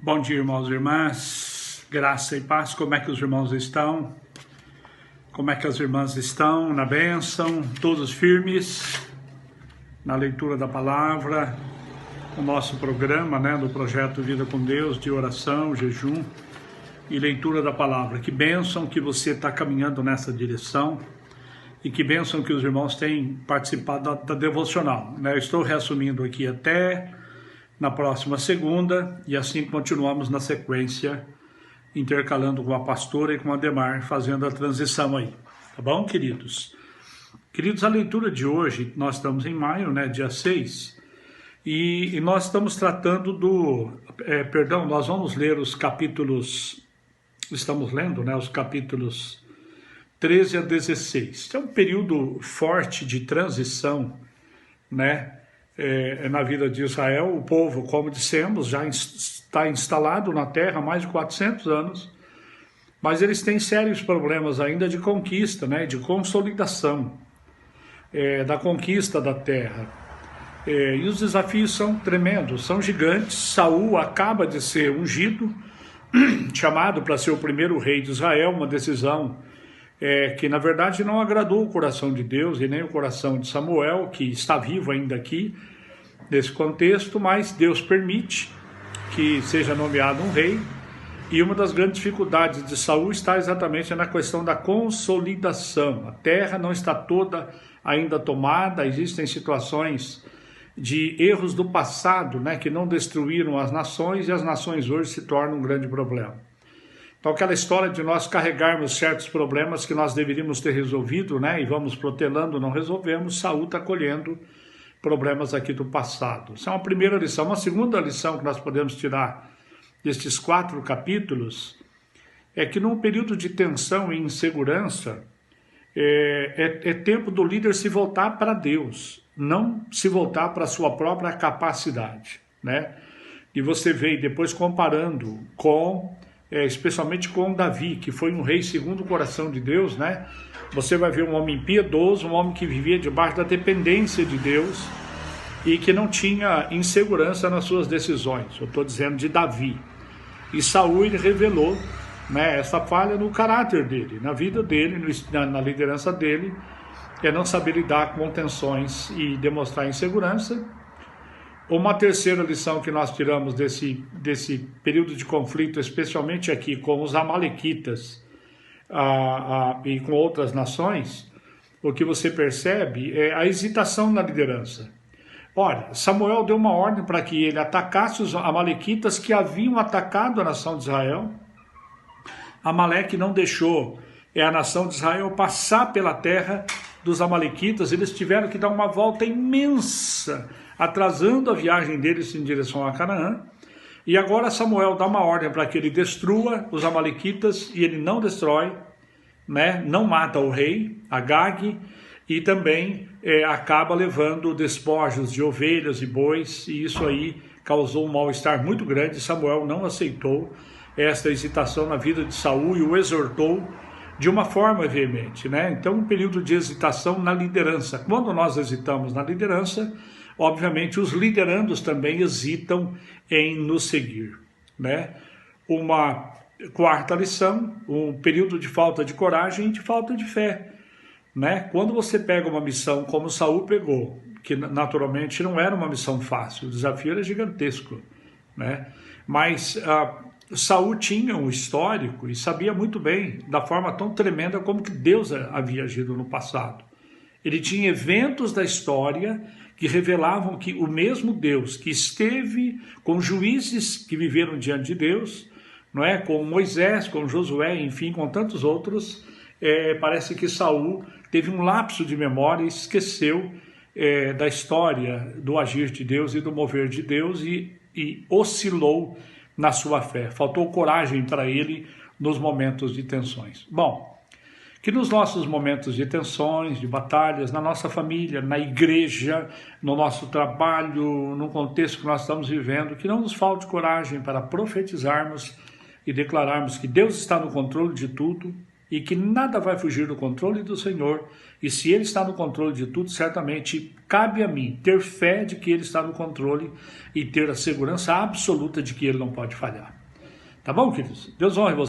Bom dia, irmãos e irmãs, graça e paz. Como é que os irmãos estão? Como é que as irmãs estão na bênção? Todos firmes na leitura da palavra, o nosso programa, do projeto Vida com Deus, de oração, jejum e leitura da palavra. Que bênção que você está caminhando nessa direção e que bênção que os irmãos têm participado da devocional. Eu estou reassumindo aqui até na próxima segunda, e assim continuamos na sequência, intercalando com a pastora e com a Demar, fazendo a transição aí, tá bom, queridos? Queridos, a leitura de hoje, nós estamos em maio, dia 6, e nós estamos tratando nós vamos ler os capítulos, estamos lendo, os capítulos 13 a 16, é um período forte de transição, na vida de Israel. O povo, como dissemos, já está instalado na terra há mais de 400 anos, mas eles têm sérios problemas ainda de conquista, de consolidação da conquista da terra. E os desafios são tremendos, são gigantes. Saul acaba de ser ungido, chamado para ser o primeiro rei de Israel, uma decisão que na verdade não agradou o coração de Deus e nem o coração de Samuel, que está vivo ainda aqui nesse contexto, mas Deus permite que seja nomeado um rei. E uma das grandes dificuldades de Saul está exatamente na questão da consolidação. A terra não está toda ainda tomada, existem situações de erros do passado, que não destruíram as nações, e as nações hoje se tornam um grande problema. Então, aquela história de nós carregarmos certos problemas que nós deveríamos ter resolvido, e vamos protelando, não resolvemos. Saul está colhendo problemas aqui do passado. Essa é uma primeira lição. Uma segunda lição que nós podemos tirar destes 4 capítulos é que num período de tensão e insegurança, é tempo do líder se voltar para Deus, não se voltar para a sua própria capacidade, E você vê depois comparando com especialmente com Davi, que foi um rei segundo o coração de Deus, Você vai ver um homem piedoso, um homem que vivia debaixo da dependência de Deus e que não tinha insegurança nas suas decisões. Eu estou dizendo de Davi. E Saul, ele revelou essa falha no caráter dele, na vida dele, na liderança dele, não saber lidar com tensões e demonstrar insegurança. Uma terceira lição que nós tiramos desse período de conflito, especialmente aqui com os amalequitas e com outras nações, o que você percebe é a hesitação na liderança. Olha, Samuel deu uma ordem para que ele atacasse os amalequitas que haviam atacado a nação de Israel. Amaleque não deixou a nação de Israel passar pela terra dos amalequitas. Eles tiveram que dar uma volta imensa, atrasando a viagem deles em direção a Canaã. E agora Samuel dá uma ordem para que ele destrua os amalequitas, e ele não destrói, não mata o rei, Agag, e também acaba levando despojos de ovelhas e bois, e isso aí causou um mal-estar muito grande. Samuel não aceitou esta hesitação na vida de Saul e o exortou de uma forma veemente, Então, um período de hesitação na liderança. Quando nós hesitamos na liderança, obviamente os liderandos também hesitam em nos seguir, Uma quarta lição, um período de falta de coragem e de falta de fé, Quando você pega uma missão como Saul pegou, que naturalmente não era uma missão fácil, o desafio era gigantesco, Mas Saul tinha um histórico e sabia muito bem da forma tão tremenda como que Deus havia agido no passado. Ele tinha eventos da história que revelavam que o mesmo Deus que esteve com juízes que viveram diante de Deus, com Moisés, com Josué, enfim, com tantos outros, parece que Saul teve um lapso de memória e esqueceu da história, do agir de Deus e do mover de Deus, e oscilou na sua fé. Faltou coragem para ele nos momentos de tensões. Bom, que nos nossos momentos de tensões, de batalhas, na nossa família, na igreja, no nosso trabalho, no contexto que nós estamos vivendo, que não nos falte coragem para profetizarmos e declararmos que Deus está no controle de tudo, e que nada vai fugir do controle do Senhor, e se Ele está no controle de tudo, certamente cabe a mim ter fé de que Ele está no controle e ter a segurança absoluta de que Ele não pode falhar. Tá bom, queridos? Deus honre você.